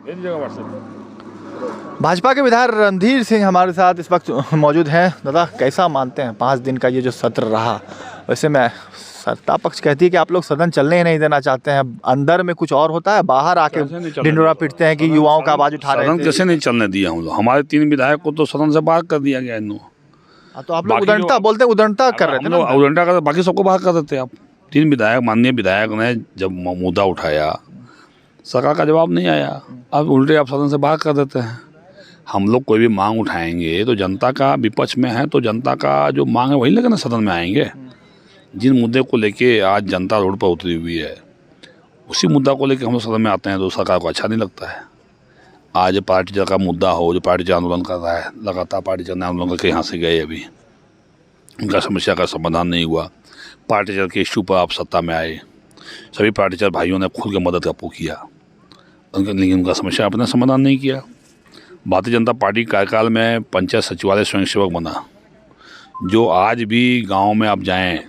मेरी जगह व्हाट्सएप। भाजपा के विधायक रणधीर सिंह हमारे साथ इस वक्त मौजूद हैं। दादा, कैसा मानते हैं 5 दिन का ये जो सत्र रहा? वैसे मैं सत्ता पक्ष कहती है कि आप लोग सदन चलने ही नहीं देना चाहते हैं, अंदर में कुछ और होता है, बाहर आके ढिंडोरा पीटते हैं कि युवाओं का आवाज उठा रहे सदन थे। कैसे नहीं चलने दिया हम लोग? हमारे 3 विधायक को तो सदन से बाहर कर दिया गया इन। तो आप लोग उदंडता बोलते हैं, उदंडता कर रहे थे ना? उदंडा कर, बाकी सबको बाहर कर देते आप। 3 विधायक, माननीय विधायक ने जब मुद्दा उठाया, सरकार का जवाब नहीं आया, अब उल्टे आप सदन से बाहर कर देते हैं। हम लोग कोई भी मांग उठाएंगे तो जनता का विपक्ष में है, तो जनता का जो मांग है वही लेकर ना सदन में आएंगे। जिन मुद्दे को लेके आज जनता रोड पर उतरी हुई है, उसी मुद्दा को लेके हम लोग सदन में आते हैं तो सरकार को अच्छा नहीं लगता है। आज पार्टी का मुद्दा हो, जो पार्टी आंदोलन कर रहा है, लगातार पार्टी आंदोलन करके यहाँ से गए, अभी उनका समस्या का समाधान नहीं हुआ। पार्टी के इश्यू पर आप सत्ता में आए, सभी पार्टी भाइयों ने खुल के मदद का किया, लेकिन उनका समस्या अपना समाधान नहीं किया। भारतीय जनता पार्टी कार्यकाल में पंचायत सचिवालय स्वयंसेवक बना, जो आज भी गांव में आप जाएं,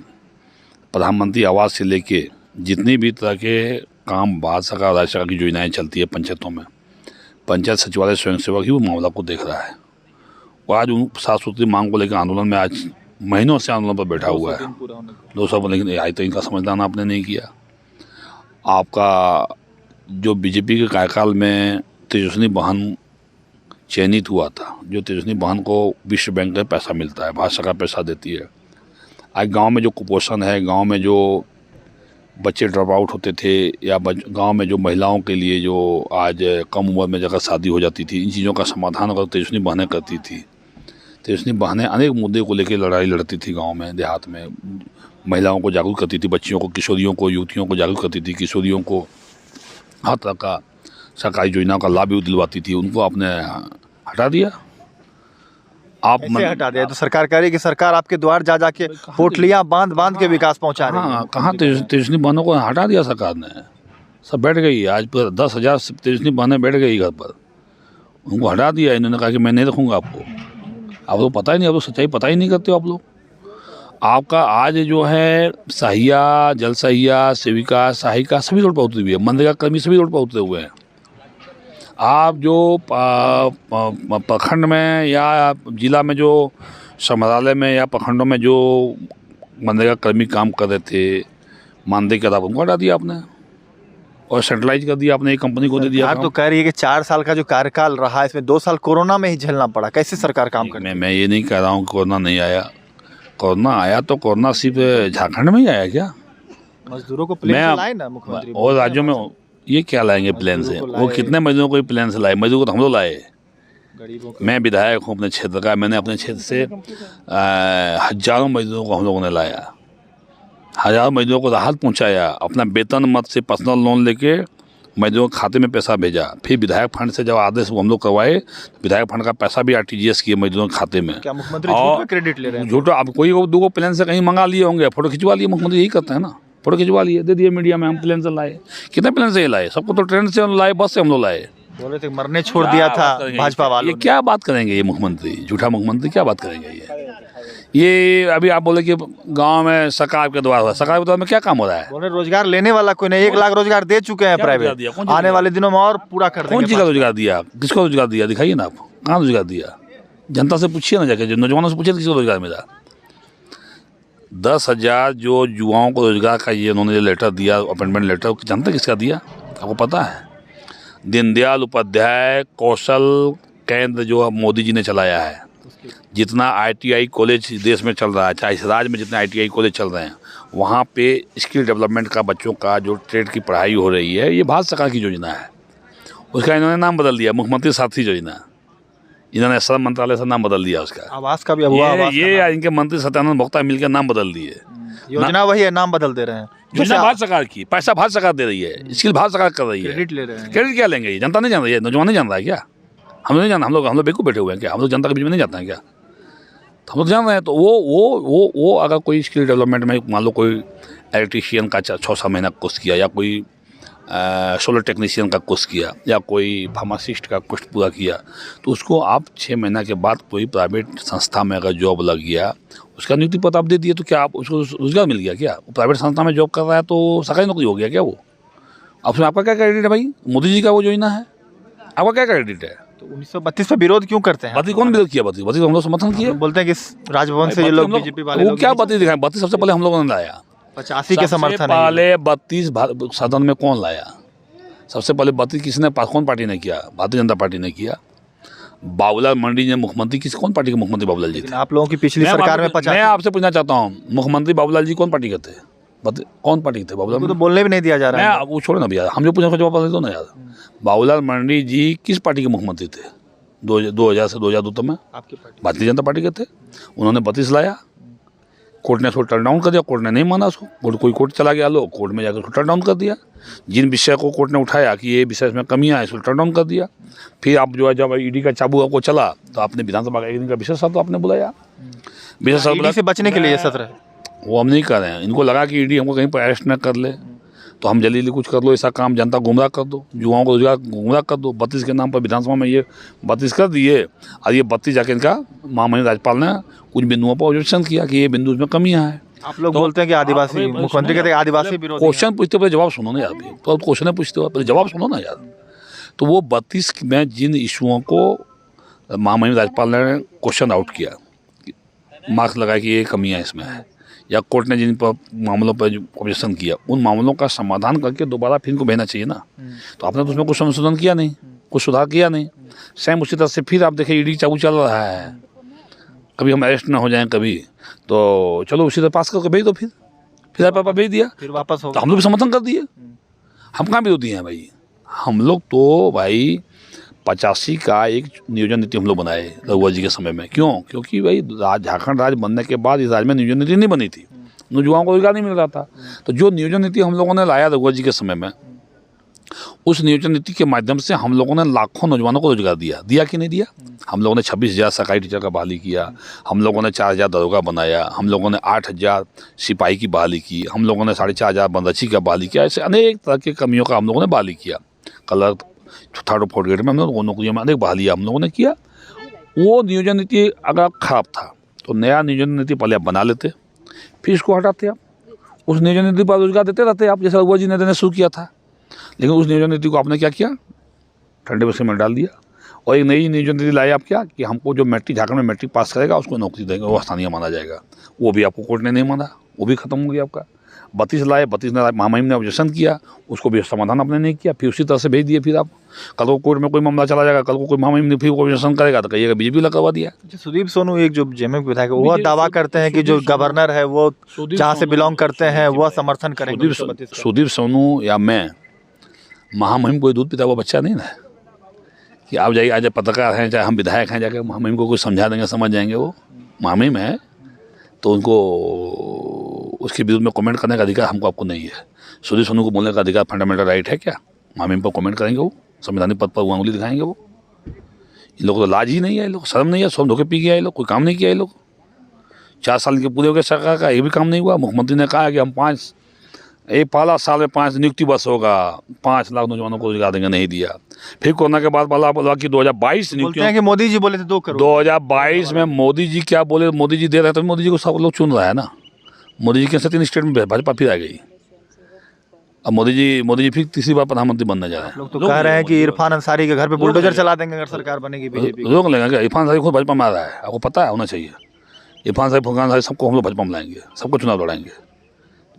प्रधानमंत्री आवास से लेके जितनी भी तरह के काम भारत सरकार राज्य सरकार की योजनाएं चलती है पंचायतों में, पंचायत सचिवालय स्वयंसेवक ही वो मामला को देख रहा है। और आज उन साफ सुथरी मांग को लेकर आंदोलन में आज महीनों से आंदोलन पर बैठा हुआ है, 200, लेकिन आज तो इनका समाधान आपने नहीं किया। आपका जो बीजेपी के कार्यकाल में तेजस्विनी बहन चयनित हुआ था, जो तेजस्विनी बहन को विश्व बैंक का पैसा मिलता है, भारत सरकार पैसा देती है। आज गांव में जो कुपोषण है, गांव में जो बच्चे ड्रॉप आउट होते थे, या गांव में जो महिलाओं के लिए जो आज कम उम्र में जगह शादी हो जाती थी, इन चीज़ों का समाधान अगर तेजस्विनी बहनें करती थी। तेजस्विनी बहनें अनेक मुद्दे को लेकर लड़ाई लड़ती थी, गांव में देहात में महिलाओं को जागरूक करती थी, बच्चियों को, किशोरियों को, युवतियों को जागरूक करती थी, किशोरियों को हर तरह का सरकारी योजनाओं का लाभ भी दिलवाती थी। उनको आपने हटा दिया। आप हटा दिया तो सरकार कह रही है कि सरकार आपके द्वार जा जाके पोटलियां बांध के विकास पहुंचा रही है। हाँ, कहाँ तेजस्विनी बहनों को हटा दिया सरकार ने? सब बैठ गई, आज पर 10,000 तेजस्विनी बहनें बैठ गई घर पर, उनको हटा दिया। इन्होंने कहा कि मैं नहीं रखूँगा आपको। आप लोग पता ही नहीं, आप लोग सच्चाई पता ही नहीं करते हो आप लोग। आपका आज जो है सहिया, जल सहिया, सेविका, सहायिका सभी रोड पर उतरी हुई है, मनरेगा कर्मी सभी रोड पर उतरे हुए हैं। आप जो प्रखंड में या जिला में जो समाहरणालय में या प्रखंडों में जो मनरेगा कर्मी काम कर रहे थे, मानदेय के आधार उनको हटा दिया आपने और सेंट्रलाइज कर दिया आपने, एक कंपनी को दे दिया। आप तो कह रही है कि 4 साल का जो कार्यकाल रहा, इसमें 2 साल कोरोना में ही झेलना पड़ा। कैसे सरकार काम करे? मैं ये नहीं कह रहा हूँ कोरोना नहीं आया। कोरोना आया तो कोरोना सिर्फ झारखंड में ही आया क्या? मजदूरों को प्लेन से लाए ना मुख्यमंत्री, और राज्यों में ये क्या लाएंगे प्लेन से? वो कितने मजदूरों को प्लेन से लाए? मजदूर को तो हम लोग लाए। मैं विधायक हूँ अपने क्षेत्र का, मैंने अपने क्षेत्र से हजारों मजदूरों को हम लोगों ने लाया, हजारों मजदूरों को राहत पहुँचाया, अपना वेतन मत से पर्सनल लोन लेके मजदूरों के खाते में पैसा भेजा। फिर विधायक फंड से जब आदेश हम लोग करवाए, विधायक फंड का पैसा भी RTGS किए मजदूरों के खाते में। क्या मुख्यमंत्री झूठ में क्रेडिट ले रहे हैं? झूठा, अब कोई 2 प्लेन से कहीं मंगा लिए होंगे, फोटो खिंचवा लिए, मुख्यमंत्री यही करते हैं ना, फोटो खिंचवा लिए, दे दिए मीडिया में, हम प्लेन से लाए। कितने प्लेन से लाए? सबको तो ट्रेन से लाए, बस से हम लोग लाए। बोले थे मरने छोड़ दिया था भाजपा वालों ये क्या बात करेंगे ये मुख्यमंत्री? झूठा मुख्यमंत्री क्या बात करेंगे ये अभी आप बोले कि गांव में सरकार के द्वार हुआ, सरकार के द्वार में क्या काम हो रहा है? बोले रोजगार लेने वाला कोई नहीं, 1 लाख रोजगार दे चुके हैं प्राइवेट, आने वाले दिनों में और पूरा कर देंगे। कौन चीज़ का रोजगार दिया? किसको रोजगार दिया? दिखाइए ना आप, कहाँ रोजगार दिया? जनता से पूछिए ना जाके, नौजवानों से पूछिए किसको रोजगार मिला। 10,000 जो युवाओं को रोजगार का ये उन्होंने लेटर दिया, अपॉइंटमेंट लेटर, जानते किसका दिया? आपको पता है? दीनदयाल उपाध्याय कौशल केंद्र जो मोदी जी ने चलाया है। जितना ITI कॉलेज देश में चल रहा है, चाहे इस राज्य में जितने ITI कॉलेज चल रहे हैं, वहाँ पे स्किल डेवलपमेंट का बच्चों का जो ट्रेड की पढ़ाई हो रही है, ये भारत सरकार की योजना है। उसका इन्होंने नाम बदल दिया, मुख्यमंत्री साथी योजना। इन्होंने श्रम मंत्रालय से नाम बदल दिया उसका। आवास का भी हुआ, ये इनके मंत्री सत्यानंद भोक्ता मिलकर नाम बदल दिए। योजना वही है, नाम बदल दे रहे हैं। योजना भारत सरकार की, पैसा भारत सरकार दे रही है, स्किल भारत सरकार कर रही है। क्रेडिट ले रहे हैं। क्रेडिट क्या लेंगे? ये जनता नहीं जान रही है, नौजवान नहीं जान रहा है क्या? हम नहीं जान, हम लोग बेवकूफ़ बैठे हुए हैं क्या? हम लोग जनता के बीच में नहीं जाते हैं क्या? हम लोग जान रहे हैं। तो वो अगर कोई स्किल डेवलपमेंट में मान लो कोई इलेक्ट्रीशियन का 6-6 महीना कोर्स किया, या कोई सोलर टेक्नीशियन का कोर्स किया, या कोई फार्मासिस्ट का कोर्स पूरा किया, तो उसको आप 6 महीना के बाद कोई प्राइवेट संस्था में अगर जॉब लग गया, उसका नियुक्ति पत्र आप दे दिए, तो क्या आप उसको रोजगार मिल गया क्या? प्राइवेट संस्था में जॉब कर रहा है तो सरकारी नौकरी हो गया क्या वो? अब उसमें आपका क्या क्रेडिट है भाई? मोदी जी का वो योजना है, आपका क्या क्रेडिट है? तो 1932 पे विरोध क्यों करते हैं? बत्तीस कौन विरोध किया? बत्तीस हम लोग समर्थन किए। बोलते हैं कि राजभवन से ये लोग बीजेपी वाले वो लोग क्या बत्तीस दिखाए? बत्तीस सबसे पहले हम लोगों ने लाया। 85 के समर्थन है। पहले 32 सदन में कौन लाया? सबसे पहले 32 किसने, कौन पार्टी ने किया? भारतीय जनता पार्टी ने किया। बाबूलाल मंडी ने मुख्यमंत्री, कौन पार्टी के मुख्यमंत्री बाबूलाल जी थे? आप लोगों की पिछली सरकार में 50। मैं आपसे पूछना चाहता हूँ, मुख्यमंत्री बाबूलाल जी कौन पार्टी के थे? कौन पार्टी के थे बाबूलाल? तो बोलने भी नहीं दिया जा रहा है। मैं वो छोड़ो ना भैया, हम जो पूछने का जवाब दे दो ना यार। बाबूलाल मंडी जी किस पार्टी के मुख्यमंत्री थे 2000 से 2002 तक में? आपकी पार्टी भारतीय जनता पार्टी के थे। उन्होंने 32 लाया, कोर्ट ने उसको टर्न डाउन कर दिया। कोर्ट ने नहीं माना उसको, कोई कोर्ट चला गया, लो कोर्ट में जाकर उसको टर्न डाउन कर दिया। जिन विषय को कोर्ट ने उठाया कि ये विषय में कमियां हैं, इसको टर्न डाउन कर दिया। फिर आप जो है, जब ईडी का चाबू आपको चला तो आपने विधानसभा का एक दिन का विशेष सत्र आपने बुलाया। विशेष सत्र से बचने के लिए सत्र है, वो हम नहीं कर रहे हैं। इनको लगा कि ईडी हमको कहीं पर अरेस्ट न कर ले, तो हम जल्दी कुछ कर लो, ऐसा काम जनता गुमराह कर दो, युवाओं को रोजगार गुमराह कर दो। 32 के नाम पर विधानसभा में ये 32 कर दिए, और ये 32 जाके इनका महामहिम राज्यपाल ने कुछ बिंदुओं पर ऑब्जेक्शन किया कि ये बिंदु में कमियां हैं। आप लोग बोलते हैं कि आदिवासी, मुख्यमंत्री कहते हैं आदिवासी विरोधी। क्वेश्चन पूछते पहले जवाब सुनो ना यार, तो क्वेश्चन पूछते हो पहले जवाब सुनो ना यार। तो वो 32 में जिन इशुओं को महामहिम राज्यपाल ने क्वेश्चन आउट किया, मार्क्स लगाया कि ये कमियां इसमें है, या कोर्ट ने जिन पर मामलों पर ऑब्जेक्शन किया, उन मामलों का समाधान करके दोबारा फिर इनको भेजना चाहिए ना। तो आपने तो उसमें कुछ संशोधन किया नहीं, कुछ सुधार किया नहीं। सेम उसी तरह से फिर आप देखिए ईडी चाबू चल रहा है, कभी हम अरेस्ट ना हो जाएं कभी, तो चलो उसी तरह पास करके भेज दो। फिर आप भेज दिया, फिर वापस हो, तो हम लोग भी समर्थन कर दिए। हम कहाँ विरोधी हैं भाई? हम लोग तो भाई 85 का एक नियोजन नीति हम लोग बनाए रघुवर जी के समय में। क्यों? क्योंकि भाई झारखंड राज्य बनने के बाद इस राज्य में नियोजन नीति नहीं बनी थी, युवाओं को रोजगार नहीं मिल रहा था। तो जो नियोजन नीति हम लोगों ने लाया रघुवर जी के समय में, उस नियोजन नीति के माध्यम से हम लोगों ने लाखों नौजवानों को रोजगार दिया कि नहीं दिया? हम लोगों ने 26,000 सरकारी टीचर का बहाली किया, हम लोगों ने 4,000 दरोगा बनाया, हम लोगों ने 8,000 सिपाही की बहाली की, हम लोगों ने 4,500 बनरक्षी का बहाली किया। ऐसे अनेक तरह के कर्मियों का हम लोगों ने बहाली किया। कलर 3rd और 4th ग्रेड में हम लोग नौकरियों में अनेक बहालियाँ हम लोगों ने किया। वो नियोजन नीति अगर खराब था तो नया नियोजन नीति पहले आप बना लेते, फिर इसको हटाते। आप उस नियोजन नीति पर रोजगार देते रहते आप, जैसे रघुवर जी ने देना शुरू किया था। लेकिन उस नियोजन नीति को आपने क्या किया? ठंडे बस्ते में डाल दिया, और एक नई नियोजन नीति लाई आप क्या कि हमको जो मैट्रिक झारखंड में मैट्रिक पास करेगा उसको नौकरी देंगे, वो स्थानीय माना जाएगा। वो भी आपको कोर्ट ने नहीं माना, वो भी खत्म हो गया आपका। 32 लाए, 32 ने महामहिम ने ऑब्जेक्शन किया, उसको भी समाधान आपने नहीं किया, फिर उसी तरह से भेज दिए। फिर आप कल को कोर्ट में कोई मामला चला जाएगा, कल को कोई महामहिम ने फिर ऑब्जेक्शन करेगा तो कहिएगा बीजेपी लगवा दिया। सुदीप सोनू एक जो जेएमएम विधायक है, वो दावा करते हैं कि जो गवर्नर है वो जहाँ से बिलोंग करते हैं वह समर्थन करेंगे। सुदीप सोनू या मैं महामहिम कोई दूध पिता हुआ बच्चा नहीं ना, कि आप जाइए आज पत्रकार हैं चाहे हम विधायक हैं, जाके महामहिम को कुछ समझा देंगे समझ जाएंगे। वो महामहिम है तो उनको उसके विरुद्ध में कमेंट करने का अधिकार हमको आपको नहीं है। सुदीप सोनू को बोलने का अधिकार फंडामेंटल राइट है क्या? महामहिम पर कमेंट करेंगे वो, संवैधानिक पद पर वो उंगली दिखाएंगे वो? इन लोगों को तो लाज ही नहीं है, लोग शर्म नहीं है, सब धोखे पी गया, ये लोग कोई काम नहीं किया। ये लोग 4 साल के पूरे हो गए सरकार का, ये भी काम नहीं हुआ। मुख्यमंत्री ने कहा कि हम 5 पहला साल में 5 नियुक्ति बस होगा, 5 लाख नौजवानों को रोजगार देंगे, नहीं दिया। फिर कोरोना के बाद बोला कि 2022 नियुक्तियां, कि मोदी जी बोले थे 2 करोड़। 2022 में मोदी जी क्या बोले? मोदी जी दे रहे हैं तो मोदी जी को सब लोग चुन रहा है ना। मोदी जी के 3 स्टेट में भाजपा फिर आ गई। अब मोदी जी फिर तीसरी बार प्रधानमंत्री बनने जा रहे हैं। लोग तो कह रहे हैं कि इरफान अंसारी के घर पे बुलडोजर चला देंगे अगर सरकार बनेगी बीजेपी। रोक लेंगे क्या? इरफान अंसारी खुद भाजपा में आ रहा है, आपको पता है, होना चाहिए। इरफान साहब फुरकान साहब सबको हम लोग भाजपा में लाएंगे, सबको चुनाव लड़ाएंगे।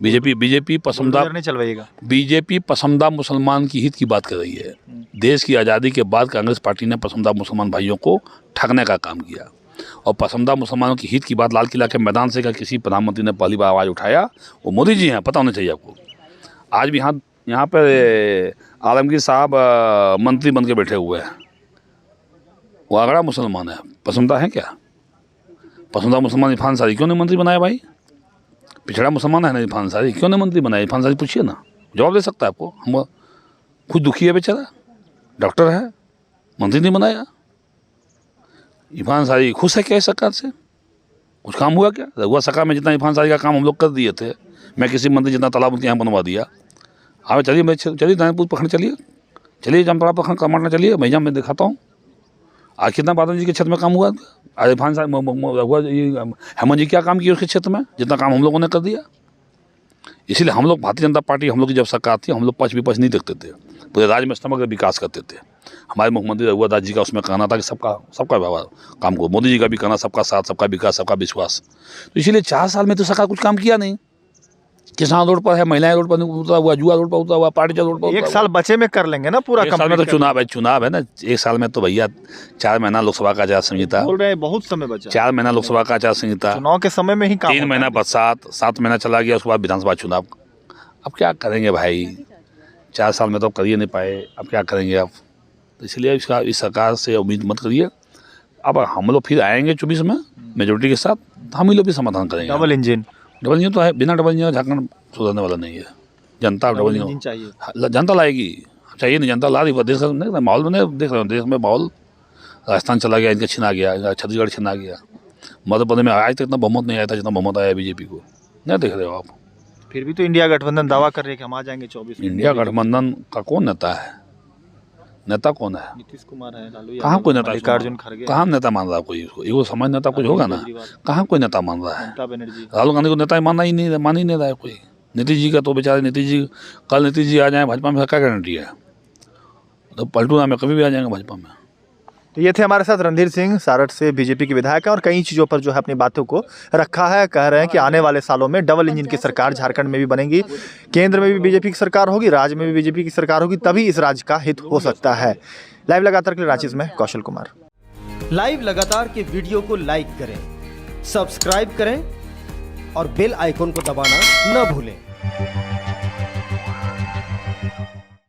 बीजेपी पसंदा नहीं चलवाइएगा। बीजेपी पसंदा मुसलमान की हित की बात कर रही है। देश की आज़ादी के बाद कांग्रेस पार्टी ने पसंदा मुसलमान भाइयों को ठगने का काम किया, और पसंदा मुसलमानों की हित की बात लाल किला के मैदान से किसी प्रधानमंत्री ने पहली बार आवाज़ उठाया, वो मोदी जी हैं, पता होना चाहिए आपको। आज भी यहाँ पर आलमगीर साहब मंत्री बन के बैठे हुए हैं, वो आगरा मुसलमान है, पसंदा है क्या? पसंदा मुसलमान इरफान अंसारी क्यों नहीं मंत्री बनाया भाई? पिछड़ा मुसलमान है ना इरफान अंसारी, क्यों नहीं मंत्री बनाया? इरफान अंसारी पूछिए ना, जवाब दे सकता है आपको। हम खुद दुखी है बेचारा, डॉक्टर है, मंत्री नहीं बनाया। इरफान अंसारी खुश है क्या इस सरकार से? कुछ काम हुआ क्या? रघुआ सरकार में जितना इरफान अंसारी का काम हम लोग कर दिए थे, मैं किसी मंत्री जितना तालाब उनके यहाँ बनवा दिया। हाँ चलिए दानपुर प्रखंड चलिए जामतड़ा प्रखंड कमांडना चलिए, मैं मैं दिखाता हूँ आज कितना बादल जी के क्षेत्र में काम हुआ। आज इरफान साहब हेमंत जी क्या काम किया उसके क्षेत्र में, जितना काम हम लोगों ने कर दिया। इसीलिए हम लोग भारतीय जनता पार्टी, हम लोग की जब सरकार थी, हम लोग पक्ष विपक्ष नहीं देखते थे, पूरे राज्य में समग्र विकास करते थे। हमारे मुख्यमंत्री रघुवर दास जी का उसमें कहना था कि सबका व्यवहार काम को, मोदी जी का भी कहना सबका साथ, सबका विकास, सबका विश्वास। तो इसीलिए 4 साल में तो सरकार कुछ काम किया नहीं। किसान रोड पर है, महिलाएं रोड पर उतरा हुआ, जुआ रोड पर उतरा हुआ, पार्टी रोड पर। 1 साल बचे में कर लेंगे ना पूरा। एक साल में तो चुनाव है ना। 1 साल में तो भैया 4 महीना लोकसभा का आचार संहिता, बोल रहे हैं बहुत समय बचा। 4 महीना लोकसभा का आचार संहिता, चुनाव के समय में ही काम 3 महीना बरसात, 7 महीना चला गया, उसके बाद विधानसभा चुनाव। अब क्या करेंगे भाई, 4 साल में तो कर ही नहीं पाए, अब क्या करेंगे आप। तो इसलिए इस सरकार से उम्मीद मत करिए। अब हम लोग फिर आएंगे 24 में मेजोरिटी के साथ, तो हम ही लोग भी समाधान करेंगे। डबल इंजन तो है, बिना डबल इंजन झारखंड सुधरने वाला नहीं है। जनता डबल इंजन चाहिए, जनता लाएगी, चाहिए नहीं, जनता ला रही। देश का माहौल में देख रहे हो, देश में माहौल, राजस्थान चला गया, इनका छिना गया, इनका छत्तीसगढ़ छिना गया, मध्य प्रदेश में आज तक इतना बहुमत नहीं आया था जितना बहुमत आया बीजेपी को। नहीं देख रहे हो आप। फिर भी तो इंडिया गठबंधन दावा कर रही है कि हम आ जाएंगे 24 में। इंडिया गठबंधन का कौन नेता है? नेता कौन है? नीतीश कुमार है, लालू कहाँ कोई नेता? मल्लिकार्जुन खड़गे, कहाँ नेता मान रहा कोई उसको? एगो समाज नेता कुछ होगा ना, कहाँ कोई नेता मान रहा है? ममता बनर्जी, राहुल गांधी को नेता मान ही नहीं रहा है कोई। नीतीश जी का तो बेचारे, नीतीश जी कल नीतीश जी आ जाए भाजपा में, क्या गारंटी है? तो पलटू नाम में कभी भी आ जाएंगे भाजपा में। तो ये थे हमारे साथ रणधीर सिंह सारठ से, बीजेपी के विधायक हैं, और कई चीज़ों पर जो है अपनी बातों को रखा है। कह रहे हैं कि आने वाले सालों में डबल इंजन की सरकार झारखंड में भी बनेगी, केंद्र में भी बीजेपी की सरकार होगी, राज्य में भी बीजेपी की सरकार होगी, तभी इस राज्य का हित हो सकता है। लाइव लगातार के लिए रांची में कौशल कुमार। लाइव लगातार के वीडियो को लाइक करें, सब्सक्राइब करें और बेल आइकन को दबाना न भूलें।